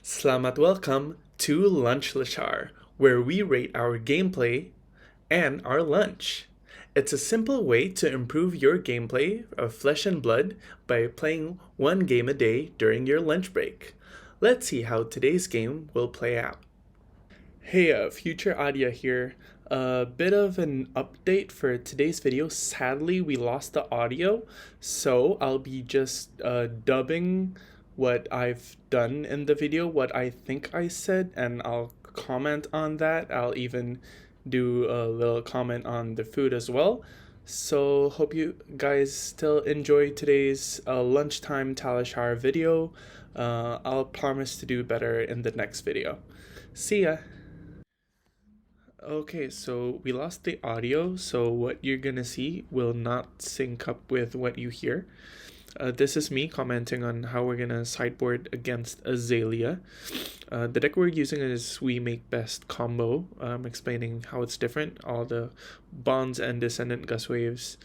Selamat welcome to Lunchlishar, where we rate our gameplay and our lunch. It's a simple way to improve your gameplay of Flesh and Blood by playing one game a day during your lunch break. Let's see how today's game will play out. Hey, Future Adia here. A bit of an update for today's video. Sadly, we lost the audio, so I'll be just dubbing what I've done in the video, what I think I said, and I'll comment on that. I'll even do a little comment on the food as well. So hope you guys still enjoy today's lunchtime talishar video. I'll promise to do better in the next video. See ya! Okay, so we lost the audio, so what you're gonna see will not sync up with what you hear. This is me commenting on how we're gonna sideboard against Azalea. The deck we're using is We Make Best Combo. Explaining how it's different, all the Bonds and Descendant Gust Waves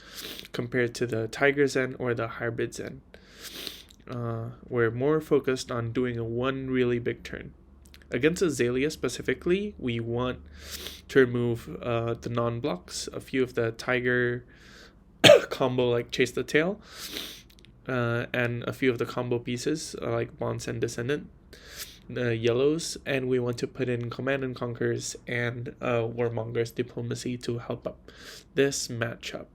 compared to the Tiger Zen or the Hybrid Zen. We're more focused on doing a one really big turn. Against Azalea specifically, we want to remove the non-blocks, a few of the Tiger combo like Chase the Tail, and a few of the combo pieces like Bonds and Descendant, the yellows, and we want to put in Command and Conquers and Warmonger's Diplomacy to help up this matchup.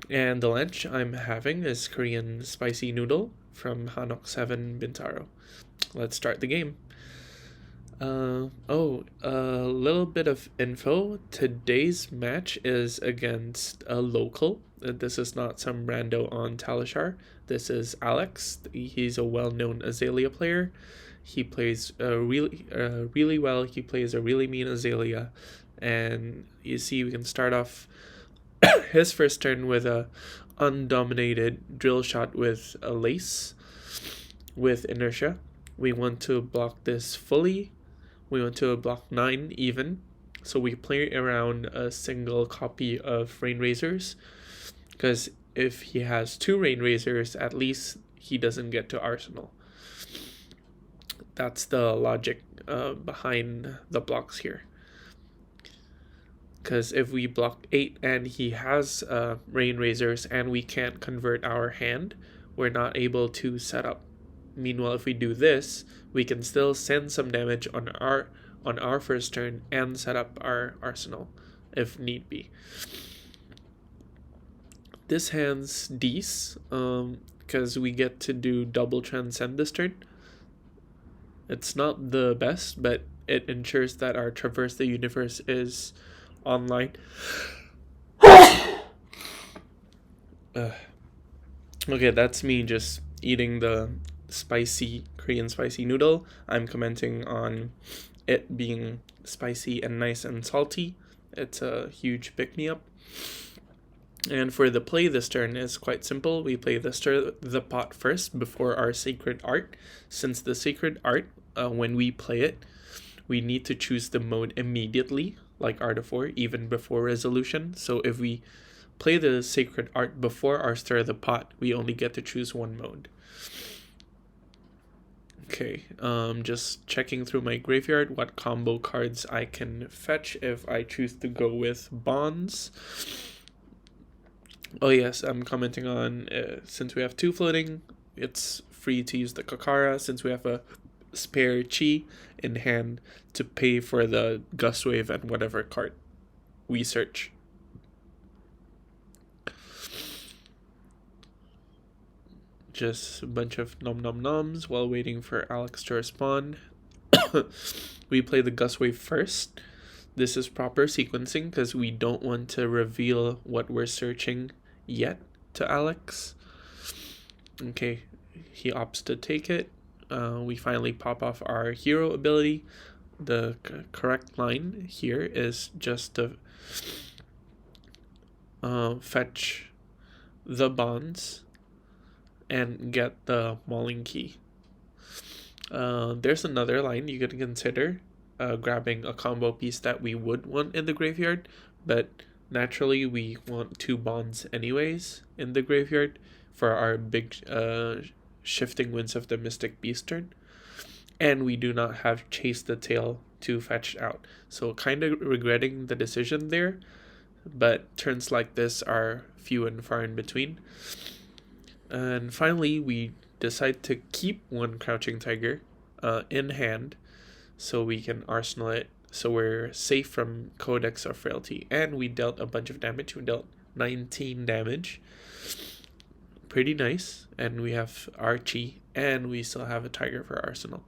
And the lunch I'm having is Korean Spicy Noodle from Hanok 7 Bintaro. Let's start the game. A little bit of info. Today's match is against a local. This is not some rando on Talishar. This is Alex. He's a well-known Azalea player. He plays really well. He plays a really mean Azalea. And you see we can start off his first turn with a undominated drill shot with a lace with inertia. We want to block this fully. We want to block 9 even. So we play around a single copy of Rain Razors. Because if he has 2 Rain Razors, at least he doesn't get to Arsenal. That's the logic behind the blocks here. Because if we block 8 and he has Rain Razors and we can't convert our hand, we're not able to set up. Meanwhile, if we do this, we can still send some damage on our first turn and set up our arsenal if need be. This hand's decent because we get to do double transcend this turn. It's not the best, but it ensures that our Traverse the Universe is online. Okay, that's me just eating the spicy Korean spicy noodle. I'm commenting on it being spicy and nice and salty. It's a huge pick-me-up. And for the play this turn is quite simple. We play the pot first before our Sacred Art. Since the Sacred Art, when we play it, we need to choose the mode immediately, like Art of 4, even before resolution. So if we play the Sacred Art before our Stir the Pot, we only get to choose one mode. Okay, just checking through my graveyard what combo cards I can fetch if I choose to go with Bonds. Oh yes, I'm commenting on, since we have 2 floating, it's free to use the Kakara, since we have a spare Chi in hand to pay for the Gust Wave and whatever card we search. Just a bunch of nom-nom-noms while waiting for Alex to respond. We play the Gust Wave first. This is proper sequencing because we don't want to reveal what we're searching yet to Alex. Okay, he opts to take it. We finally pop off our hero ability. The correct line here is just to fetch the Bonds and get the Mauling Key. There's another line you could consider, grabbing a combo piece that we would want in the graveyard, but naturally we want 2 Bonds anyways in the graveyard for our big Shifting Winds of the Mystic Beast turn. and we do not have Chase the Tail to fetch out. So kind of regretting the decision there, but turns like this are few and far in between. And finally, we decide to keep one Crouching Tiger in hand so we can arsenal it, so we're safe from Codex of Frailty. And we dealt a bunch of damage. We dealt 19 damage. Pretty nice. And we have Archie, and we still have a Tiger for Arsenal.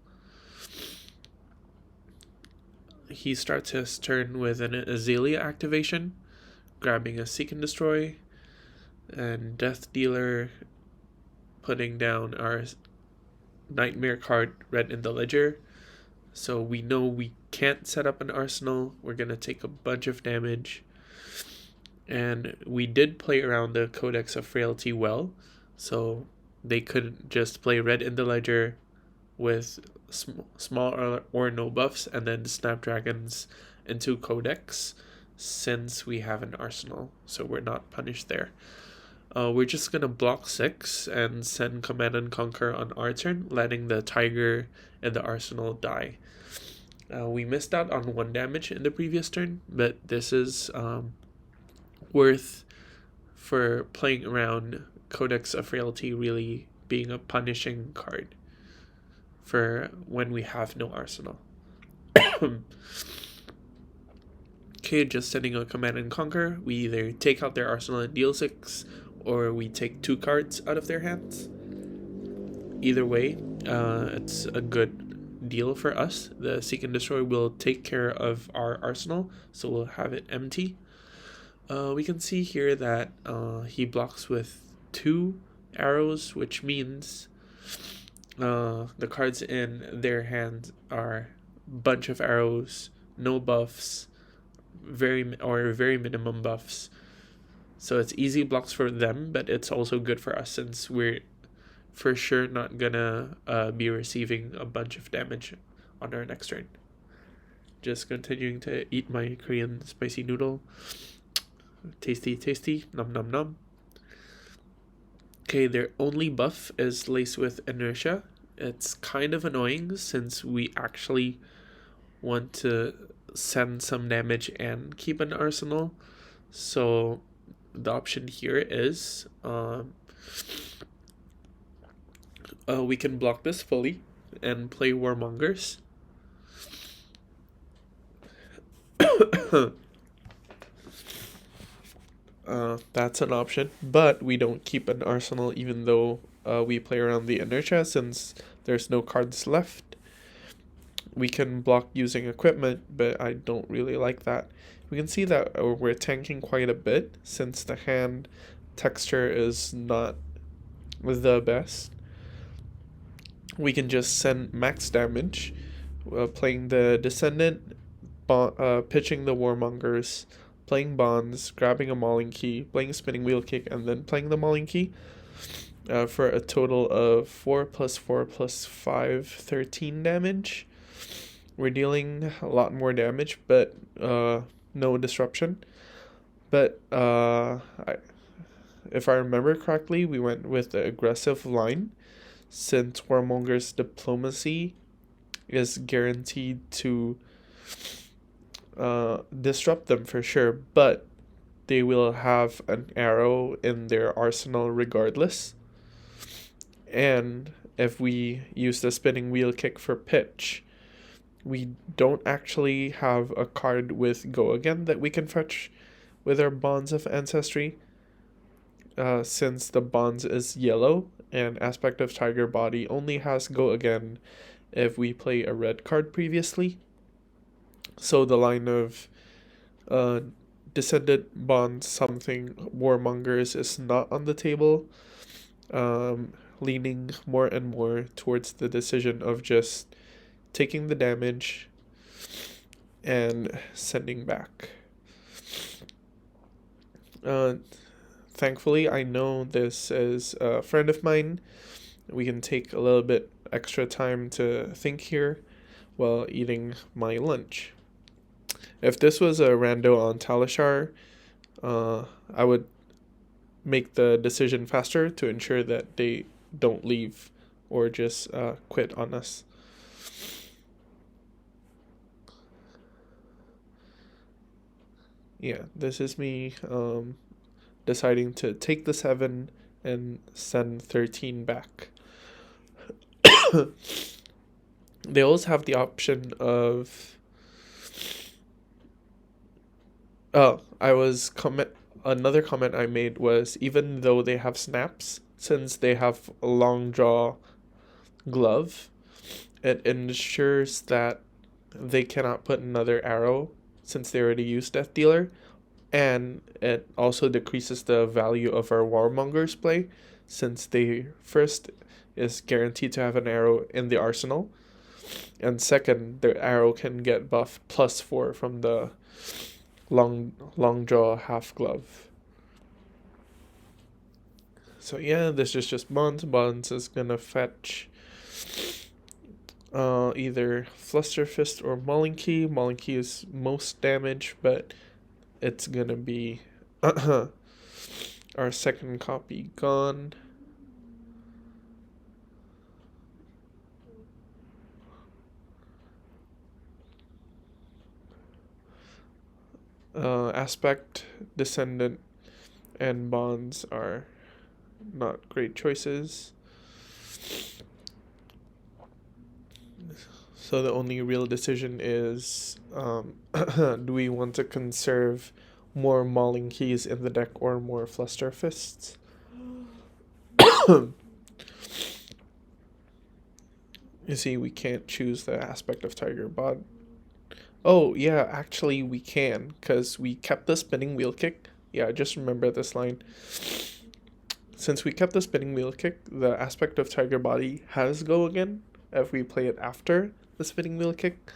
He starts his turn with an Azalea activation, grabbing a Seek and Destroy, and Death Dealer, putting down our Nightmare card read in the ledger. So we know we can't set up an arsenal. We're going to take a bunch of damage. And we did play around the Codex of Frailty well. So they couldn't just play red in the ledger with small or no buffs and then Snapdragons into Codex, since we have an arsenal. So we're not punished there. We're just going to block 6 and send Command and Conquer on our turn, letting the Tiger and the Arsenal die. We missed out on 1 damage in the previous turn, but this is worth for playing around Codex of Frailty really being a punishing card for when we have no Arsenal. Okay, just sending a Command and Conquer. We either take out their Arsenal and deal 6, or we take 2 cards out of their hands. Either way, it's a good deal for us. The Seek and Destroy will take care of our arsenal, so we'll have it empty. We can see here that he blocks with 2 arrows, which means the cards in their hands are bunch of arrows, no buffs, very minimum buffs. So it's easy blocks for them, but it's also good for us since we're for sure not gonna be receiving a bunch of damage on our next turn. Just continuing to eat my Korean spicy noodle. Tasty, tasty, nom nom nom. Okay, their only buff is laced with inertia. It's kind of annoying since we actually want to send some damage and keep an arsenal. So the option here is we can block this fully and play Warmongers. That's an option, but we don't keep an arsenal even though we play around the inertia since there's no cards left. We can block using equipment, but I don't really like that. We can see that we're tanking quite a bit since the hand texture is not the best. We can just send max damage, playing the Descendant, pitching the Warmongers, playing Bonds, grabbing a Mauling Key, playing a Spinning Wheel Kick, and then playing the Mauling Key for a total of 4 + 4 + 5, 13 damage. We're dealing a lot more damage, but no disruption. But if I remember correctly, we went with the aggressive line since Warmonger's Diplomacy is guaranteed to disrupt them for sure, but they will have an arrow in their arsenal regardless. And if we use the Spinning Wheel Kick for pitch, we don't actually have a card with Go Again that we can fetch with our Bonds of Ancestry, since the Bonds is yellow and Aspect of Tiger Body only has Go Again if we play a red card previously. So the line of Descendant, Bonds, something, Warmongers is not on the table, leaning more and more towards the decision of just taking the damage and sending back. Thankfully, I know this is a friend of mine. We can take a little bit extra time to think here while eating my lunch. If this was a rando on Talishar, I would make the decision faster to ensure that they don't leave or just quit on us. Yeah, this is me deciding to take the 7 and send 13 back. They always have the option of... Oh, another comment I made was, even though they have snaps, since they have a long jaw glove, it ensures that they cannot put another arrow since they already used Death Dealer, and it also decreases the value of our Warmonger's play, since they first is guaranteed to have an arrow in the arsenal, and second, their arrow can get buffed +4 from the long jaw half glove. So yeah, this is just Bonds. Bonds is gonna fetch either Fluster Fist or Mauling Key. Mauling Key is most damage, but it's gonna be our second copy gone. Aspect, Descendant, and Bonds are not great choices. So the only real decision is, do we want to conserve more Mauling Keys in the deck or more Fluster Fists? You see, we can't choose the Aspect of Tiger Bod. Oh, yeah, actually we can, because we kept the Spinning Wheel Kick. Yeah, just remember this line. Since we kept the Spinning Wheel Kick, the Aspect of Tiger Body has go again if we play it after the Spinning Wheel Kick.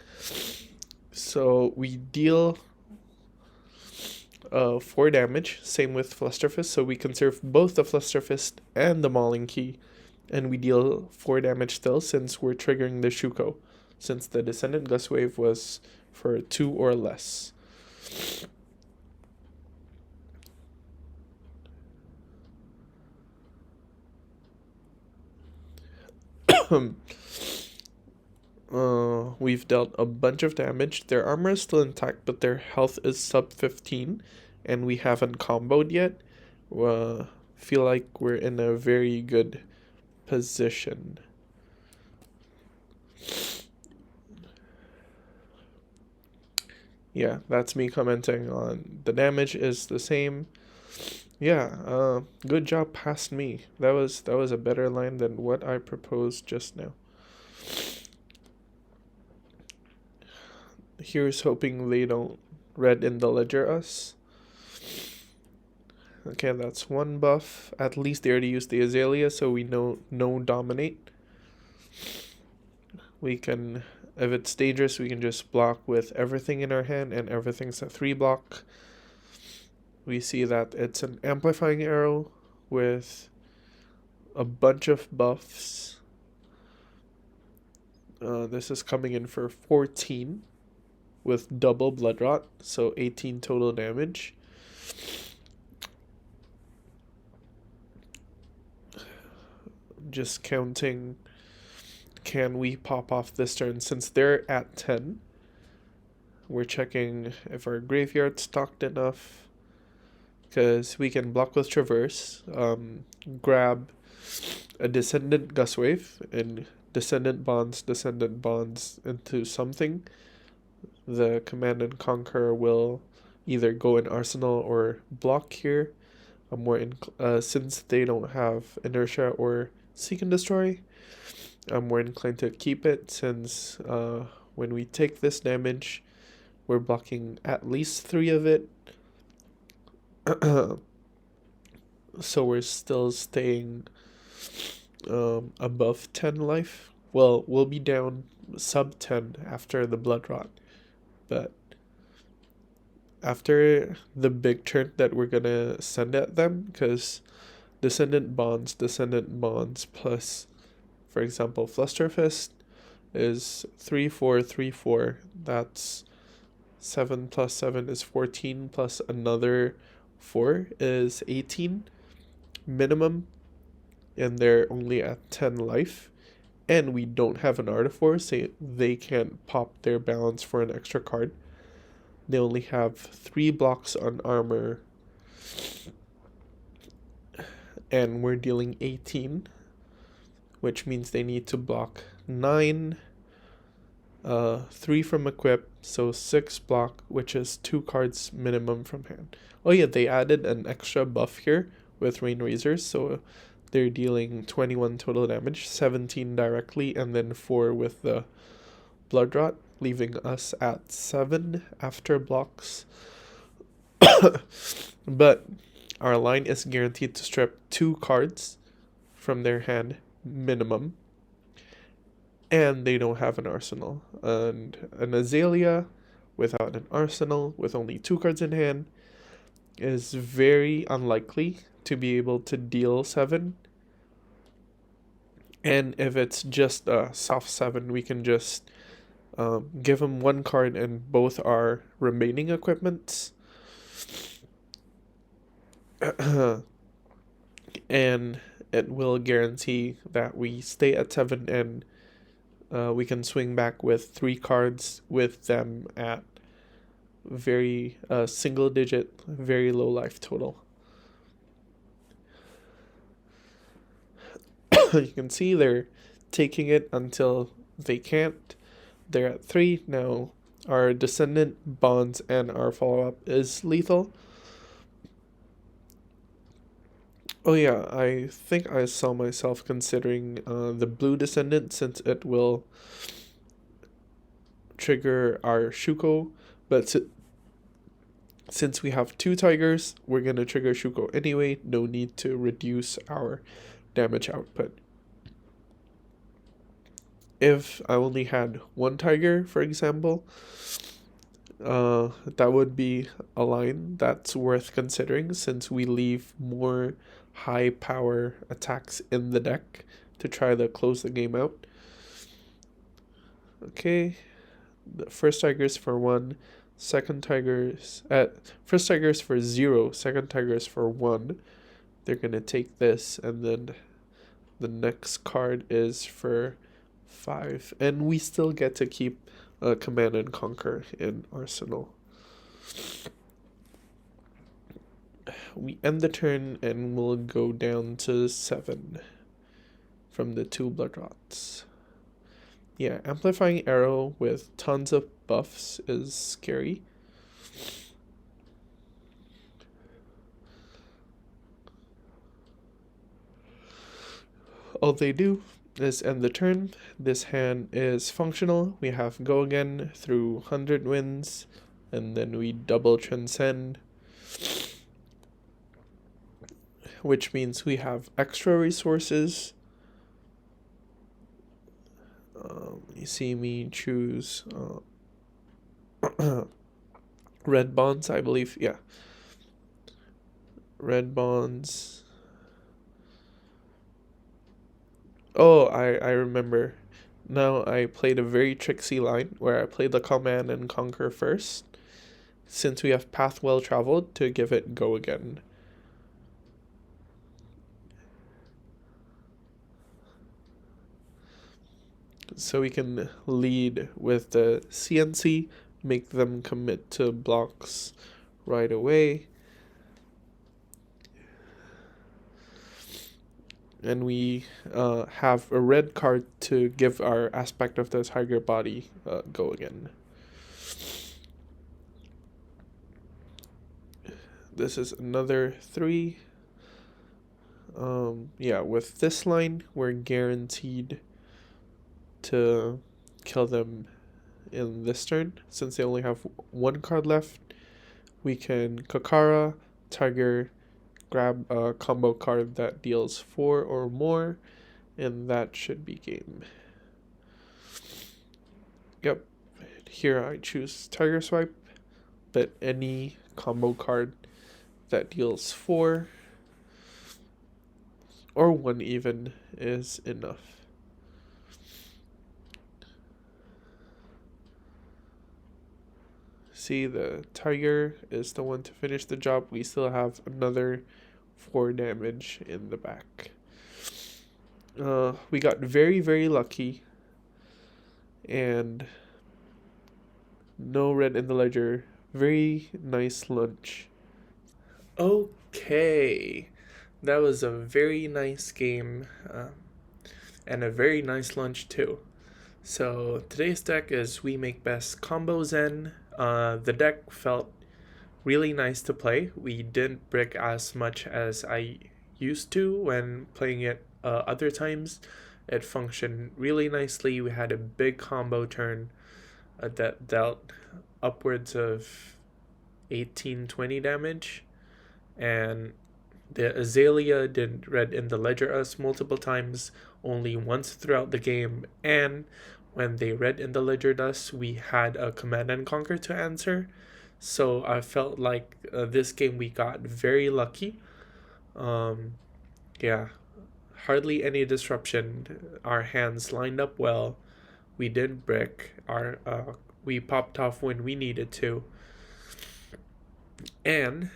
So we deal 4 damage, same with Fluster Fist, so we conserve both the Fluster Fist and the Mauling Key, and we deal 4 damage still since we're triggering the Shuko, since the Descendant Gust Wave was for 2 or less. We've dealt a bunch of damage. Their armor is still intact, but their health is sub 15, and we haven't comboed yet. Feel like we're in a very good position. Yeah, that's me commenting on the damage is the same. Yeah, good job past me. That was a better line than what I proposed just now. Here's hoping they don't Red in the Ledger us. Okay, that's 1 buff. At least they already used the Azalea, so we know no Dominate. We can, if it's dangerous, we can just block with everything in our hand, and everything's a 3 block. We see that it's an Amplifying Arrow with a bunch of buffs. This is coming in for 14 with double Blood Rot, so 18 total damage. Just counting, can we pop off this turn? Since they're at 10, we're checking if our graveyard's stocked enough, because we can block with Traverse, grab a Descendant Gust Wave, and Descendant Bonds into something. The Command and Conquer will either go in Arsenal or block here. I'm more since they don't have Inertia or Seek and Destroy, I'm more inclined to keep it, since when we take this damage, we're blocking at least 3 of it. So we're still staying above 10 life. Well, we'll be down sub 10 after the Blood Rot, but after the big turn that we're gonna send at them, because Descendant Bonds plus, for example, Fluster Fist is 3, 4, 3, 4. That's 7 plus 7 is 14, plus another 4 is 18 minimum, and they're only at 10 life. And we don't have an Artifor, so they can't pop their balance for an extra card. They only have 3 blocks on armor, and we're dealing 18, which means they need to block 9, 3 from equip, so 6 block, which is 2 cards minimum from hand. Oh yeah, they added an extra buff here with Rain Razors, so they're dealing 21 total damage, 17 directly, and then 4 with the Blood Rot, leaving us at 7 after blocks. But our line is guaranteed to strip 2 cards from their hand minimum, and they don't have an arsenal. And an Azalea without an arsenal, with only 2 cards in hand, is very unlikely to be able to deal 7. And if it's just a soft 7, we can just give them 1 card and both our remaining equipments. And it will guarantee that we stay at 7, and we can swing back with 3 cards with them at very single digit, very low life total. You can see they're taking it until they can't. They're at 3 now. Our Descendant, Bonds, and our follow-up is lethal. Oh yeah, I think I saw myself considering the blue Descendant, since it will trigger our Shuko, but since we have 2 tigers, we're going to trigger Shuko anyway. No need to reduce our damage output. If I only had 1 tiger, for example, that would be a line that's worth considering, since we leave more high power attacks in the deck to try to close the game out. Okay, the first tiger's for 1, second tiger's first tiger's for 0, second tiger's for 1. They're gonna take this, and then the next card is for 5, and we still get to keep Command and Conquer in Arsenal. We end the turn and we'll go down to 7 from the 2 Blood Rots. Yeah, Amplifying Arrow with tons of buffs is scary. All they do is end the turn. This hand is functional. We have Go Again through 100 wins, and then we double Transcend, which means we have extra resources. You see me choose red bonds, I believe. Yeah, red bonds. Oh, I remember. Now I played a very tricksy line where I played the Command and Conquer first, since we have Path Well Traveled, to give it Go Again. So we can lead with the CNC, make them commit to blocks right away. And we have a red card to give our Aspect of the Tiger Body Go Again. This is another 3. Yeah, with this line, we're guaranteed to kill them in this turn. Since they only have 1 card left, we can Kakara, Tiger, grab a combo card that deals 4 or more, and that should be game. Yep, here I choose Tiger Swipe, but any combo card that deals 4 or 1 even is enough. See, the tiger is the one to finish the job. We still have another 4 damage in the back. We got very, very lucky, and no red in the ledger Very nice lunch. Okay, that was a very nice game and a very nice lunch too. So today's deck is We Make Best Combo Zen. The deck felt really nice to play. We didn't brick as much as I used to when playing it other times. It functioned really nicely. We had a big combo turn that dealt upwards of 18-20 damage, and the Azalea did read in the ledger us multiple times, only once throughout the game, and when they read in the ledger us, we had a command and conquer to answer. So I felt like this game we got very lucky. Um, yeah, hardly any disruption. Our hands lined up well. We didn't brick. We popped off when we needed to, and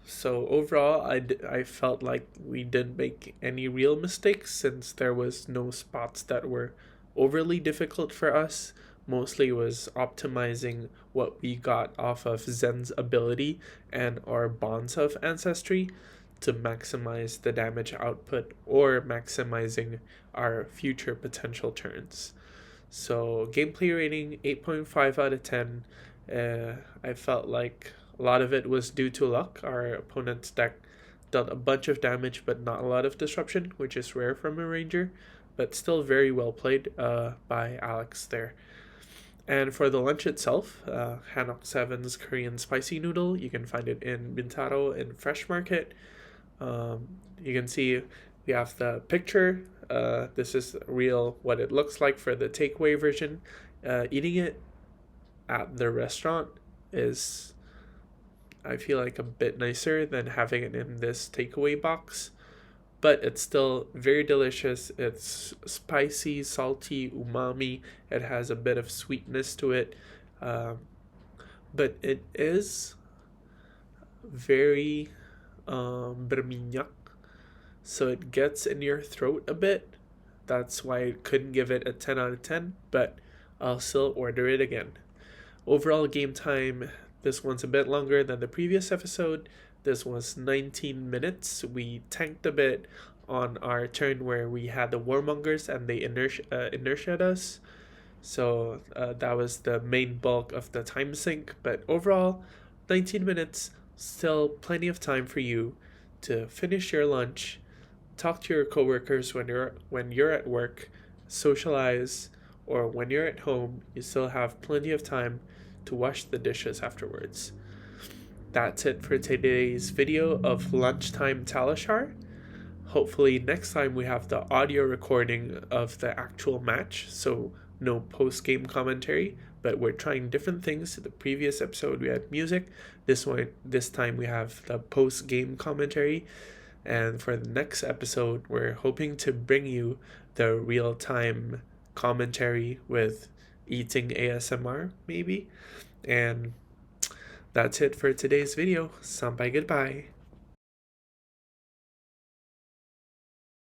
so overall, I felt like we didn't make any real mistakes since there was no spots that were overly difficult for us. Mostly was optimizing what we got off of Zen's ability and our bonds of ancestry to maximize the damage output or maximizing our future potential turns. So gameplay rating 8.5 out of 10. I felt like a lot of it was due to luck. Our opponent's deck dealt a bunch of damage but not a lot of disruption, which is rare from a ranger, but still very well played by Alex there. And for the lunch itself, Hanok 7's Korean Spicy Noodle, you can find it in Bintaro in Fresh Market. You can see we have the picture. This is real what it looks like for the takeaway version. Eating it at the restaurant is, I feel like, a bit nicer than having it in this takeaway box, but it's still very delicious. It's spicy, salty, umami. It has a bit of sweetness to it, but it is very berminyak, so it gets in your throat a bit. That's why I couldn't give it a 10 out of 10, but I'll still order it again. Overall game time, this one's a bit longer than the previous episode. This was 19 minutes. We tanked a bit on our turn where we had the warmongers and they inertiaed us. So that was the main bulk of the time sink. But overall, 19 minutes, still plenty of time for you to finish your lunch, talk to your coworkers when you're at work, socialize, or when you're at home, you still have plenty of time to wash the dishes afterwards. That's it for today's video of Lunchtime Talishar. Hopefully next time we have the audio recording of the actual match, so no post-game commentary, but we're trying different things. The previous episode we had music. This time we have the post-game commentary. And for the next episode, we're hoping to bring you the real-time commentary with eating ASMR, maybe. And that's it for today's video. Sampai goodbye.